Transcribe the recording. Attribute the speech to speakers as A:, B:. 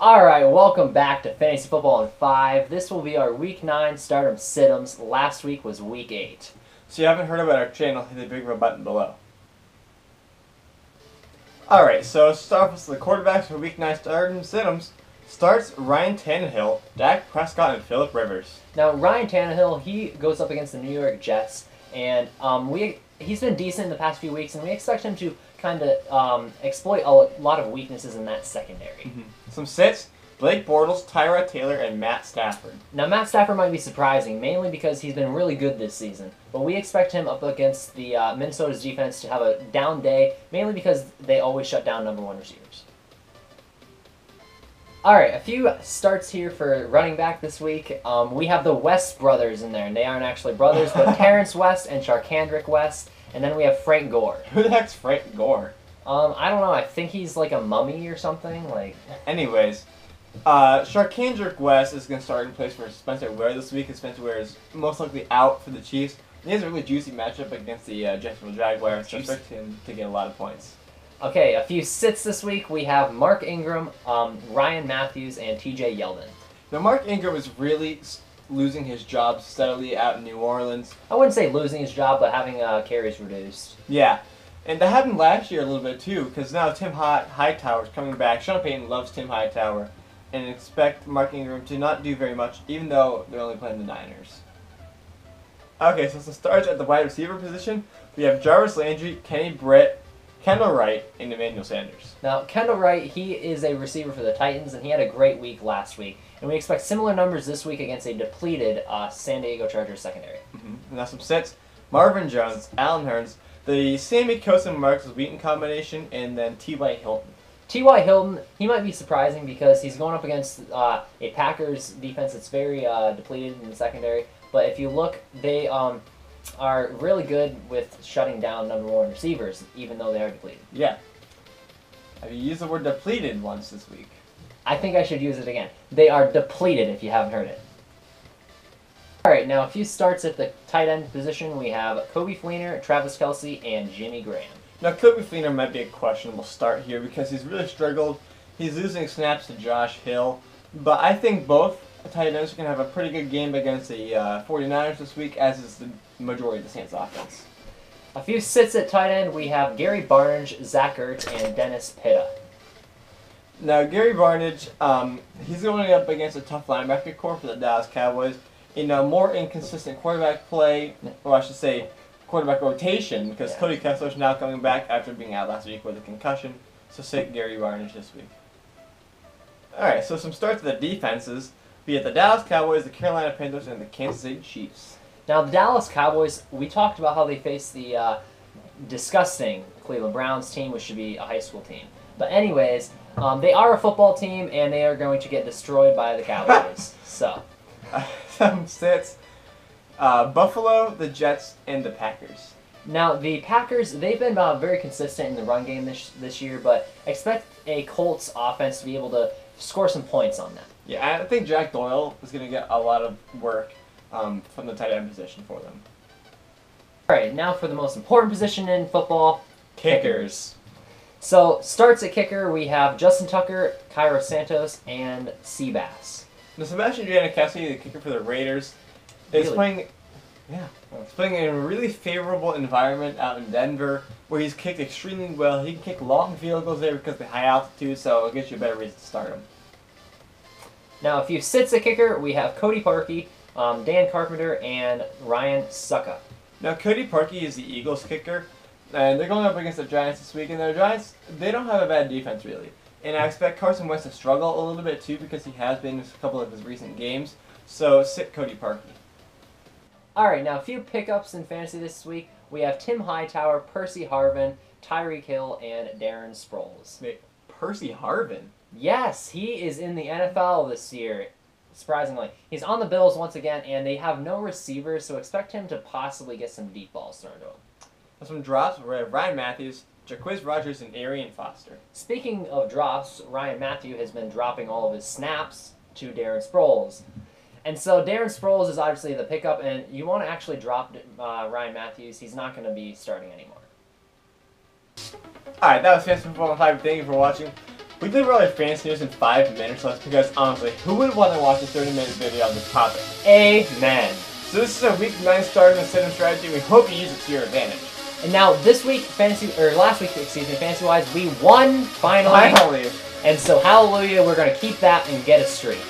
A: Alright, welcome back to Fantasy Football in 5. This will be our Week 9 Stardom Situms. Last week was Week 8.
B: So you haven't heard about our channel, hit the big red button below. Alright, so start with the quarterbacks for Week 9 Stardom Situms. Starts Ryan Tannehill, Dak Prescott, and Phillip Rivers.
A: Now, Ryan Tannehill, he goes up against the New York Jets, and he's been decent in the past few weeks, and we expect him to kind of exploit a lot of weaknesses in that secondary.
B: Some sits, Blake Bortles, Tyrod Taylor, and Matt Stafford.
A: Now, Matt Stafford might be surprising, mainly because he's been really good this season. But we expect him up against the Minnesota's defense to have a down day, mainly because they always shut down number one receivers. Alright, a few starts here for running back this week. We have the West brothers in there, and they aren't actually brothers, but Terrence West and Charkandrick West. And then we have Frank Gore.
B: Who the heck's Frank Gore?
A: I don't know. I think he's like a mummy or something.
B: Anyways, Charkandrick West is going to start in place for Spencer Ware this week, and Spencer Ware is most likely out for the Chiefs. He has a really juicy matchup against the Jacksonville Jaguars, so expect him to get a lot of points.
A: Okay, a few sits this week. We have Mark Ingram, Ryan Matthews, and TJ Yeldon.
B: Now, Mark Ingram is really losing his job steadily out in New Orleans.
A: I wouldn't say losing his job, but having carries reduced.
B: Yeah, and that happened last year a little bit too, because now Tim Hightower's coming back. Sean Payton loves Tim Hightower, and expect Mark Ingram to not do very much, even though they're only playing the Niners. Okay, so some starts at the wide receiver position. We have Jarvis Landry, Kenny Britt, Kendall Wright, and Emmanuel Sanders.
A: Now, Kendall Wright, he is a receiver for the Titans, and he had a great week last week. And we expect similar numbers this week against a depleted San Diego Chargers secondary.
B: Now some sets, Marvin Jones, Allen Hurns, the Sammy Sosa and Marcus Wheaton combination, and then T.Y. Hilton.
A: T.Y. Hilton, he might be surprising because he's going up against a Packers defense that's very depleted in the secondary. But if you look, they are really good with shutting down number one receivers, even though they are depleted.
B: Yeah. Have you used the word depleted once this week?
A: I think I should use it again. They are depleted if you haven't heard it. Alright, now a few starts at the tight end position. We have Coby Fleener, Travis Kelce, and Jimmy Graham.
B: Now Coby Fleener might be a questionable start here because he's really struggled. He's losing snaps to Josh Hill. But I think both tight ends are going to have a pretty good game against the 49ers this week, as is the majority of the Saints offense.
A: A few sits at tight end. We have Gary Barnidge, Zach Ertz, and Dennis Pitta.
B: Now, Gary Barnidge, he's going up against a tough linebacker core for the Dallas Cowboys in a more inconsistent quarterback play, or I should say quarterback rotation, because Cody Kessler's now coming back after being out last week with a concussion, so sit Gary Barnidge this week. Alright, so some starts of the defenses. We have the Dallas Cowboys, the Carolina Panthers, and the Kansas City Chiefs.
A: Now, the Dallas Cowboys, we talked about how they faced the disgusting Cleveland Browns team, which should be a high school team. But anyways, they are a football team, and they are going to get destroyed by the Cowboys. So,
B: some sits, Buffalo, the Jets, and the Packers.
A: Now, the Packers, they've been very consistent in the run game this year, but expect a Colts offense to be able to score some points on them.
B: Yeah, I think Jack Doyle is going to get a lot of work from the tight end position for them.
A: Alright, now for the most important position in football,
B: Kickers.
A: So, starts at kicker, we have Justin Tucker, Cairo Santos, and Seabass.
B: Now, Sebastian Janikowski, the kicker for the Raiders, is playing in a really favorable environment out in Denver, where he's kicked extremely well. He can kick long field goals there because of the high altitude, so it'll get you a better reason to start him.
A: Now, a few sits at kicker, we have Cody Parkey, Dan Carpenter, and Ryan Sucka.
B: Now, Cody Parkey is the Eagles kicker, and they're going up against the Giants this week, and the Giants, they don't have a bad defense, really. And I expect Carson Wentz to struggle a little bit, too, because he has been in a couple of his recent games. So, sit Cody Parkey.
A: Alright, now a few pickups in fantasy this week. We have Tim Hightower, Percy Harvin, Tyreek Hill, and Darren Sproles.
B: Wait, Percy Harvin?
A: Yes, he is in the NFL this year, surprisingly. He's on the Bills once again, and they have no receivers, so expect him to possibly get some deep balls thrown to him.
B: Some drops, we have Ryan Matthews, Jacquizz Rodgers, and Arian Foster.
A: Speaking of drops, Ryan Matthews has been dropping all of his snaps to Darren Sproles. And so Darren Sproles is obviously the pickup, and you want to actually drop Ryan Matthews. He's not going to be starting anymore.
B: Alright, that was Fantasy Football 5. Thank you for watching. We did really fancy news in 5 minutes less because honestly, who would want to watch a 30-minute video on this topic?
A: Amen.
B: So this is a week 9 start in the sit-em strategy. We hope you use it to your advantage.
A: And now this week, last week, fantasy-wise, we won finally.
B: Finally.
A: And so hallelujah, we're gonna keep that and get a streak.